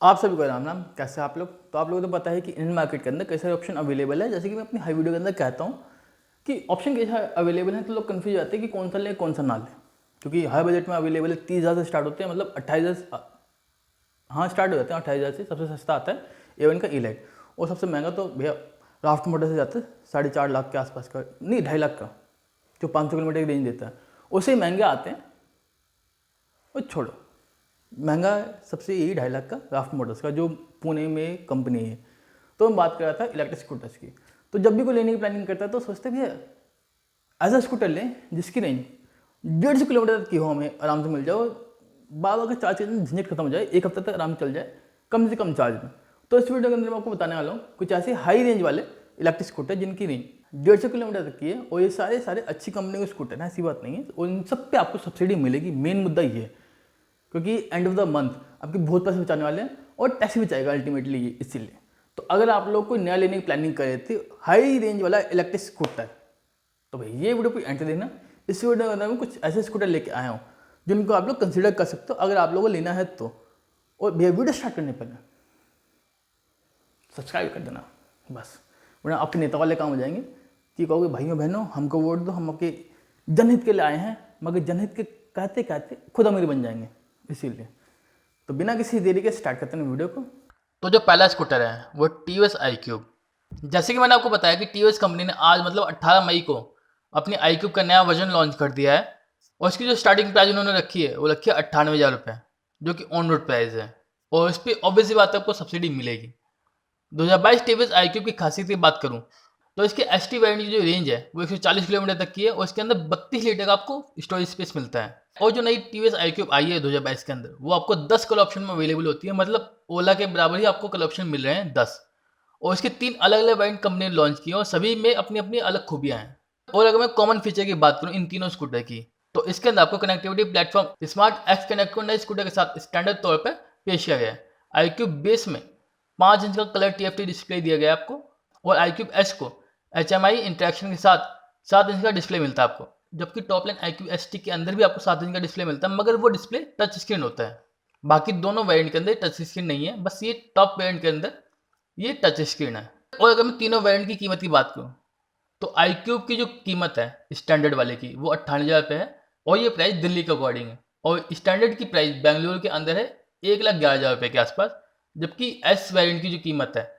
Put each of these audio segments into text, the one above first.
आप सभी को राम राम। कैसे आप लोग? तो आप लोगों को तो पता है कि इंडियन मार्केट के अंदर कई सारे ऑप्शन अवेलेबल है। जैसे कि मैं अपनी हाई वीडियो के अंदर कहता हूँ कि ऑप्शन कैसे अवेलेबल हैं, तो लोग कन्फ्यूज जाते हैं कि कौन सा लें कौन सा ना लें। क्योंकि हाई बजट में अवेलेबल है, 30,000 से स्टार्ट होते हैं, मतलब 28,000, हाँ स्टार्ट हो जाते हैं 28,000 से। सबसे सस्ता आता है A1 का E-Lite, और सबसे महंगा तो भैया राफ्ट मॉडल से जाता है 4.5 लाख के आसपास का, नहीं 2.5 लाख का, जो 500 किलोमीटर की रेंज देता है। उससे ही महंगे आते हैं। और छोड़ो, महंगा सबसे यही 2.5 लाख का राफ्ट मोटर्स का, जो पुणे में कंपनी है। तो मैं बात कर रहा था इलेक्ट्रिक स्कूटर्स की। तो जब भी कोई लेने की प्लानिंग करता है तो सोचते हैं भैया ऐसा स्कूटर लें जिसकी रेंज 150 किलोमीटर तक की हो, हमें आराम से मिल जाओ, बार बार का चार्ज करने में झंझट खत्म हो जाए, 1 हफ्ते तक आराम से चल जाए कम से कम चार्ज में। तो इस वीडियो के अंदर मैं आपको बताने वाला हूँ कुछ ऐसे हाई रेंज वाले इलेक्ट्रिक स्कूटर जिनकी रेंज 150 किलोमीटर तक की है, और ये सारे सारे अच्छी कंपनी के स्कूटर हैं, ऐसी बात नहीं है। और इन सब पे आपको सब्सिडी मिलेगी। मेन मुद्दा ये है, क्योंकि एंड ऑफ द मंथ आपके बहुत पैसे बचाने वाले हैं और टैक्स भी बचाएगा अल्टीमेटली ये, इसीलिए। तो अगर आप लोग कोई नया लेने की प्लानिंग कर रहे थे हाई रेंज वाला इलेक्ट्रिक स्कूटर, तो भाई ये वीडियो को एंड देना। इस वीडियो के अंदर मैं कुछ ऐसे स्कूटर लेके आया हूँ जिनको आप लोग कंसिडर कर सकते हो अगर आप लोगों को लेना है तो। और भैया वीडियो स्टार्ट करने पहले सब्सक्राइब कर देना बस, वरना आपके नेता वाले काम हो जाएंगे कि कहोगे भाइयों बहनों हमको वोट दो, हम आपके जनहित के लिए आए हैं, मगर जनहित के कहते कहते खुद अमीर बन जाएंगे, इसीलिए। तो बिना किसी देरी के स्टार्ट करते हैं वीडियो को। तो जो पहला स्कूटर है वो TVS iQube। जैसे कि मैंने आपको बताया कि TVS कंपनी ने आज मतलब 18 मई को अपनी iQube का नया वर्जन लॉन्च कर दिया है, और इसकी जो स्टार्टिंग प्राइस उन्होंने रखी है वो रखी है 98,000 रुपये, जो कि ऑन रोड प्राइस है। और इस पर ऑब्वियसली बात है आपको सब्सिडी मिलेगी। 2022 TVS iQube की खासियत की बात करूँ तो इसके ST वेरिएंट की जो रेंज है वो 140 किलोमीटर तक की है, और इसके अंदर 32 लीटर का आपको स्टोरेज स्पेस मिलता है। और जो नई TVS iQube आई है 2022 के अंदर, वो आपको 10 कलर ऑप्शन में अवेलेबल होती है, मतलब ओला के बराबर ही आपको कलर ऑप्शन मिल रहे हैं 10। और इसके 3 अलग अलग वेरिएंट कंपनी ने लॉन्च किए, और सभी में अपनी अपनी अलग खूबियां हैं। और अगर मैं कॉमन फीचर की बात करूँ इन तीनों स्कूटर की, तो इसके अंदर आपको connectivity platform smart x connect को नए स्कूटर के साथ स्टैंडर्ड तौर पर पेश किया गया है। iQube बेस में 5 इंच का कलर TFT डिस्प्ले दिया गया है आपको, और iQube S को HMI इंटरेक्शन के साथ 7 इंच का डिस्प्ले मिलता है आपको। जबकि टॉप लाइन iQube ST के अंदर भी आपको 7 इंच का डिस्प्ले मिलता है, मगर वो डिस्प्ले टच स्क्रीन होता है। बाकी दोनों वेरिएंट के अंदर टच स्क्रीन नहीं है, बस ये टॉप वेरिएंट के अंदर ये टच स्क्रीन है। और अगर मैं तीनों वेरिएंट की कीमत की बात करूँ तो iQube की जो कीमत है स्टैंडर्ड वाले की वो 98,000 रुपये है, और ये प्राइस दिल्ली के अकॉर्डिंग है। और स्टैंडर्ड की प्राइस बेंगलुरु के अंदर है 1,11,000 रुपये के आसपास। जबकि एस वेरिएंट की जो कीमत है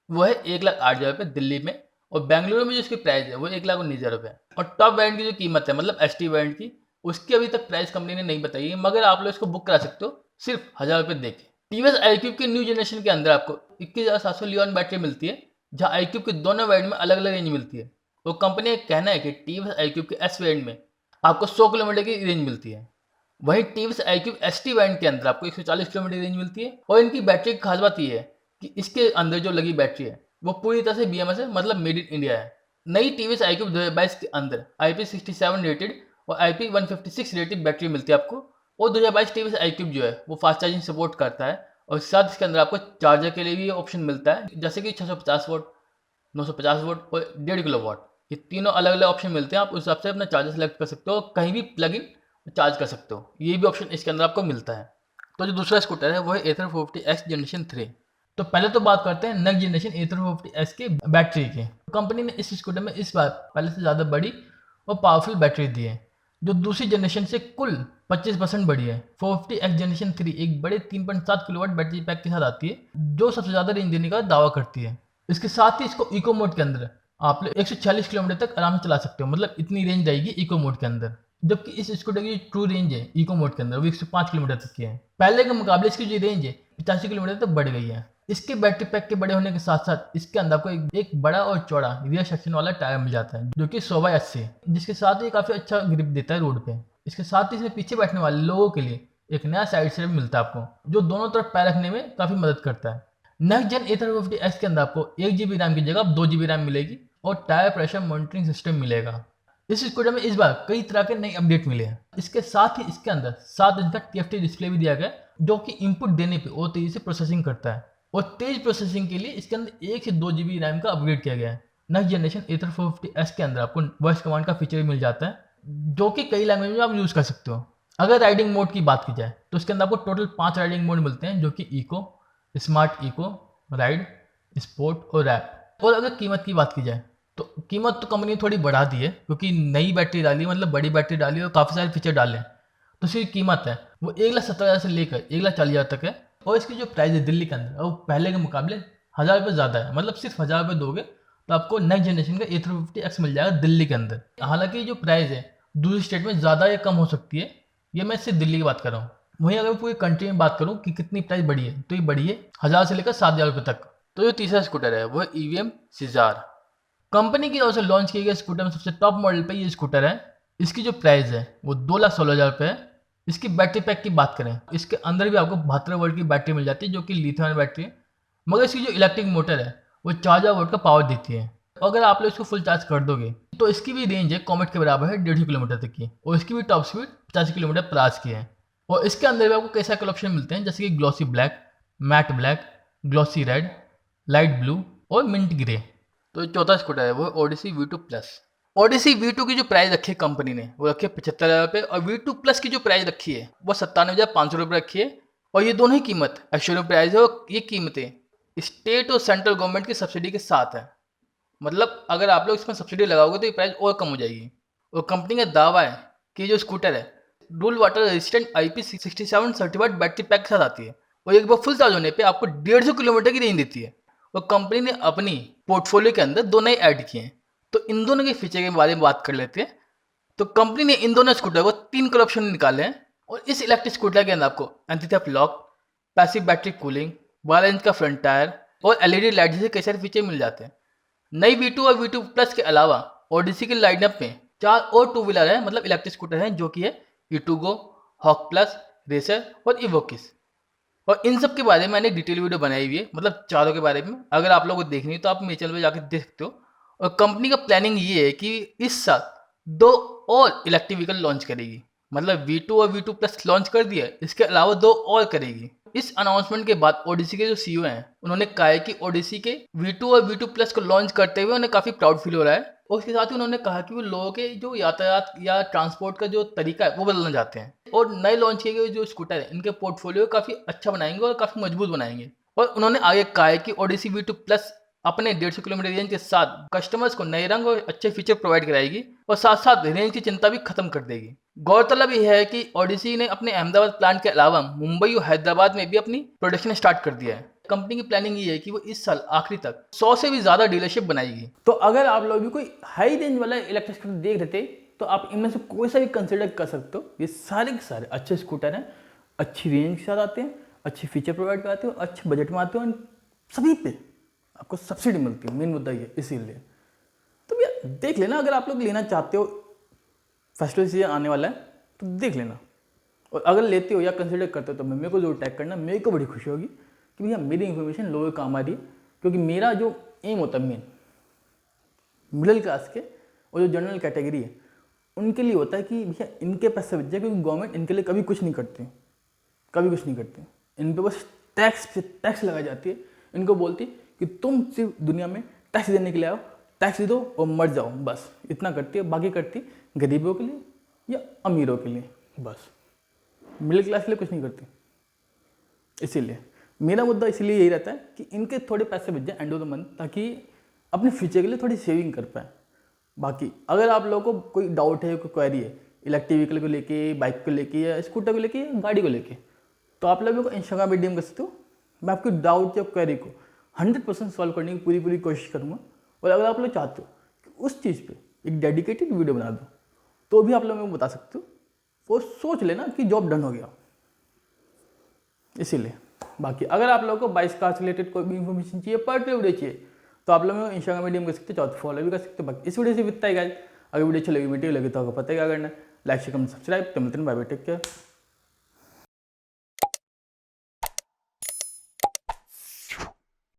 वो है 1,08,000 रुपये दिल्ली में, और बेंगलुरु में जो इसकी प्राइस है वो 1,19,000 रुपये है। और टॉप वेरिएंट की जो कीमत है मतलब ST वेरिएंट की, उसकी अभी तक प्राइस कंपनी ने नहीं बताई है, मगर आप लोग इसको बुक करा सकते हो सिर्फ 1,000 रुपये देके। TVS iQube के न्यू जनरेशन के अंदर आपको 21,700 लियोन बैटरी मिलती है, जहाँ iQube के दोनों वेरिएंट में अलग अलग रेंज मिलती है। तो कंपनी का कहना है कि TVS iQube के S वेरिएंट में आपको 100 किलोमीटर की रेंज मिलती है, वहीं TVS iQube ST वेरिएंट के अंदर आपको 140 किलोमीटर की रेंज मिलती है। और इनकी बैटरी की खास बात यह है कि इसके अंदर जो लगी बैटरी है वो पूरी तरह से BMS है, मतलब मेड इन इंडिया है। नई TVS iQube 2022 के अंदर IP67 रेटेड और IP156 रेटेड बैटरी मिलती है आपको। और 2022 TVS iQube जो है वो फास्ट चार्जिंग सपोर्ट करता है, और साथ इसके अंदर आपको चार्जर के लिए भी ऑप्शन मिलता है, जैसे कि 650 वोट, 950 वोट और 1.5 किलो वोट। ये तीनों अलग अलग ऑप्शन मिलते हैं, आप उस हिसाब से अपना चार्जर सेलेक्ट कर सकते हो, कहीं भी प्लग इन चार्ज कर सकते हो। ये भी ऑप्शन इसके अंदर आपको मिलता है। तो जो दूसरा स्कूटर है वो है Ather 50X जनरेशन 3। तो पहले तो बात करते हैं नेक्स्ट जनरेशन Ather 50X के बैटरी की। कंपनी ने इस स्कूटर में इस बार पहले से ज़्यादा बड़ी और पावरफुल बैटरी दी है, जो दूसरी जनरेशन से कुल 25% बड़ी है। 450X जनरेशन 3 एक बड़े 3.7 किलोवाट बैटरी पैक के साथ आती है, जो सबसे ज़्यादा रेंज देने का दावा करती है। इसके साथ ही इसको इको मोड के अंदर आप लोग 146 किलोमीटर तक आराम से चला सकते हो, मतलब इतनी रेंज रहेगी इको मोड के अंदर। जबकि इस स्कूटर की ट्रू रेंज है इको मोड के अंदर वो 105 किलोमीटर तक की है। पहले के मुकाबले इसकी जो रेंज है 85 किलोमीटर तक बढ़ गई है। इसके बैटरी पैक के बड़े होने के साथ साथ इसके अंदर आपको एक बड़ा और चौड़ा रियर सेक्शन वाला टायर मिल जाता है, जो कि 100/80 है, जिसके साथ ही काफी अच्छा ग्रिप देता है रोड पे। इसके साथ ही इसमें पीछे बैठने वाले लोगों के लिए एक नया साइड स्टेप मिलता है आपको, जो दोनों तरफ पैर रखने में काफी मदद करता है। नेक्स्ट जेन Ather 50X के अंदर आपको 1 GB रैम की जगह 2 GB रैम मिलेगी, और टायर प्रेशर मॉनिटरिंग सिस्टम मिलेगा। इस स्कूटर में इस बार कई तरह के नए अपडेट मिले हैं। इसके साथ ही इसके अंदर 7 इंच का TFT डिस्प्ले भी दिया गया है, जो कि इनपुट देने पे और तेजी से प्रोसेसिंग करता है। और तेज प्रोसेसिंग के लिए इसके अंदर 1 से 2 GB रैम का अपग्रेड किया गया है। नेक्स्ट जनरेशन Ather 450S के अंदर आपको वॉइस कमांड का फीचर भी मिल जाता है, जो कि कई लैंग्वेज में आप यूज कर सकते हो। अगर राइडिंग मोड की बात की जाए तो इसके अंदर आपको टोटल 5 राइडिंग मोड मिलते हैं, जो कि eco, smart eco, ride, sport और रैप। और अगर कीमत की बात की जाए तो कीमत तो कंपनी ने थोड़ी बढ़ा दी है, क्योंकि नई बैटरी डाली, मतलब बड़ी बैटरी डाली और काफ़ी सारे फीचर डाले हैं। तो इसकी कीमत है वो 1,70,000 से लेकर 1,40,000 तक है। और इसकी जो प्राइस है दिल्ली के अंदर, वो पहले के मुकाबले 1,000 रुपये ज़्यादा है। मतलब सिर्फ 1,000 रुपये दोगे तो आपको नेक्स्ट जनरेशन का A350X मिल जाएगा दिल्ली के अंदर। हालांकि जो प्राइस है दूसरी स्टेट में ज़्यादा या कम हो सकती है, ये मैं सिर्फ दिल्ली की बात कर रहा हूँ। वहीं अगर पूरी कंट्री में बात करूँ कि कितनी प्राइस बढ़ी है, तो ये बढ़ी है 1,000 से लेकर 7,000 रुपये तक। तो जो तीसरा स्कूटर है वो EVM सीजार। कंपनी की ओर से लॉन्च किए गए स्कूटर में सबसे टॉप मॉडल पे ये स्कूटर है। इसकी जो प्राइस है वो 2,16,000 रुपये है। इसकी बैटरी पैक की बात करें, इसके अंदर भी आपको 72 वोल्ट की बैटरी मिल जाती है, जो कि लिथियम बैटरी है। मगर इसकी जो इलेक्ट्रिक मोटर है वो 4,000 वोल्ट का पावर देती है। अगर आप लोग इसको फुल चार्ज कर दोगे तो इसकी भी रेंज है कॉमेट के बराबर है, 150 किलोमीटर तक की। और इसकी भी top speed 85 kilometre per hour की है। और इसके अंदर भी आपको कई सारे कलर ऑप्शन मिलते हैं, जैसे कि glossy black, matte black, glossy red, light blue और मिंट ग्रे। तो चौथा स्कूटर है वो Odissi V2 plus. Odissi V2 की जो प्राइस रखी है कंपनी ने वो रखी है 75,000 रुपये, और V2 प्लस की जो प्राइस रखी है वो 97,500 रुपये रखी है। और ये दोनों ही कीमत एक्चुअल प्राइस है, और ये कीमतें स्टेट और सेंट्रल गवर्नमेंट की सब्सिडी के साथ है। मतलब अगर आप लोग इसमें सब्सिडी लगाओगे तो ये प्राइस और कम हो जाएगी। और कंपनी का दावा है कि जो स्कूटर है rule water resistant IP67 certified battery pack के साथ आती है, और एक बार फुल चार्ज होने पे आपको 150 किलोमीटर की रेंज देती है। और कंपनी ने अपनी पोर्टफोलियो के अंदर दोनों ही ऐड किए हैं। तो इन दोनों के फीचर के बारे में बात कर लेते हैं। तो कंपनी ने इन दोनों स्कूटर को 3 कलर ऑप्शन निकाले हैं। और इस इलेक्ट्रिक स्कूटर के अंदर आपको anti theft lock, passive battery cooling, 12 inch का फ्रंट टायर और LED लाइट जैसे कई सारे फीचर मिल जाते हैं। नई V2 और V2 प्लस के अलावा ओडिसी के लाइनअप में 4 और टू व्हीलर है, मतलब इलेक्ट्रिक स्कूटर हैं, जो कि है E2GO, हॉक प्लस, रेसर और इवोकिस। और इन सब के बारे में मैंने डिटेल वीडियो बनाई हुई है, मतलब चारों के बारे में। अगर आप लोगों को देखनी है तो आप मेरे चैनल पे जाकर देख सकते हो। और कंपनी का प्लानिंग ये है कि इस साल 2 और इलेक्ट्रिक व्हीकल लॉन्च करेगी। मतलब V2 और V2 प्लस लॉन्च कर दिया है, इसके अलावा 2 और करेगी। इस अनाउंसमेंट के बाद ओडिसी के जो CEO हैं उन्होंने कहा है कि ओडिसी के V2 और V2 प्लस को लॉन्च करते हुए उन्हें काफ़ी प्राउड फील हो रहा है। और उसके साथ ही उन्होंने कहा कि वो लोगों के जो यातायात या ट्रांसपोर्ट का जो तरीका है वो बदलना चाहते हैं। और नए लॉन्च किए गए जो स्कूटर है इनके पोर्टफोलियो काफ़ी अच्छा बनाएंगे और काफ़ी मजबूत बनाएंगे। और उन्होंने आगे कहा है कि ओडिसी V2 प्लस अपने 150 किलोमीटर रेंज के साथ कस्टमर्स को नए रंग और अच्छे फीचर प्रोवाइड कराएगी, और साथ साथ रेंज की चिंता भी खत्म कर देगी। गौरतलब यह है कि ओडिसी ने अपने अहमदाबाद प्लांट के अलावा मुंबई और हैदराबाद में भी अपनी प्रोडक्शन स्टार्ट कर दिया है। कंपनी की प्लानिंग ये है कि वो इस साल आखिरी तक 100 से भी ज़्यादा डीलरशिप बनाएगी। तो अगर आप लोग भी कोई हाई रेंज वाला इलेक्ट्रिक स्कूटर देख रहे थे तो आप इनमें से कोई सा भी कंसिडर कर सकते हो। ये सारे के सारे अच्छे स्कूटर हैं, अच्छी रेंज के साथ आते हैं, अच्छे फीचर प्रोवाइड कराते हो, अच्छे बजट में आते हो, सभी पे आपको सब्सिडी मिलती है। मेन मुद्दा ये इसीलिए तो भैया देख लेना। अगर आप लोग लेना चाहते हो, फेस्टिवल सीजन आने वाला है तो देख लेना। और अगर लेते हो या कंसिडर करते हो तो मेरे को जरूर टैग करना। मेरे को बड़ी खुशी होगी कि भैया मेरी इन्फॉर्मेशन लोगों के काम आ रही है। क्योंकि मेरा जो एम होता है मेन मिडिल क्लास के और जो जनरल कैटेगरी है उनके लिए होता है कि भैया इनके पैसे बच जाए, क्योंकि गवर्नमेंट इनके लिए कभी कुछ नहीं करती, कभी कुछ नहीं करती। इन पे बस टैक्स पे टैक्स लगाई जाती है। इनको बोलती कि तुम सिर्फ दुनिया में टैक्स देने के लिए आओ, टैक्स दो और मर जाओ, बस इतना करती है। बाकी करती गरीबों के लिए या अमीरों के लिए, बस मिडिल क्लास के लिए कुछ नहीं करती। इसीलिए मेरा मुद्दा इसलिए यही रहता है कि इनके थोड़े पैसे बच जाए एंड ऑफ द मंथ, ताकि अपने फ्यूचर के लिए थोड़ी सेविंग कर पाए। बाकी अगर आप लोगों को कोई डाउट है, कोई क्वेरी है इलेक्ट्रिक व्हीकल को लेके, बाइक को लेके या स्कूटर को लेके या गाड़ी को लेके, तो आप लोगों को इंस्टाग्राम पे DM कर सकते हो। मैं आपकी डाउट या क्वेरी को 100% सॉल्व करने की पूरी कोशिश करूँगा। और अगर आप लोग चाहते हो कि उस चीज़ पे एक डेडिकेटेड वीडियो बना दो तो भी आप लोग मेरे को बता सकते हो। वो सोच लेना कि जॉब डन हो गया। इसीलिए बाकी अगर आप लोगों को बाइक कार से रिलेटेड कोई भी इन्फॉर्मेशन चाहिए, पर्टिकुलर वीडियो चाहिए, तो आप लोग मेरे को इंस्टाग्राम में DM कर सकते हो, चाहो तो फॉलो भी कर सकते हो। बाकी इस वीडियो से इतना ही गाइस। अगर वीडियो अच्छी लगी तो आपको पता है क्या करना है, लाइक शेयर कमेंट सब्सक्राइब। तो मिलते हैं, बाय बाय, टेक केयर।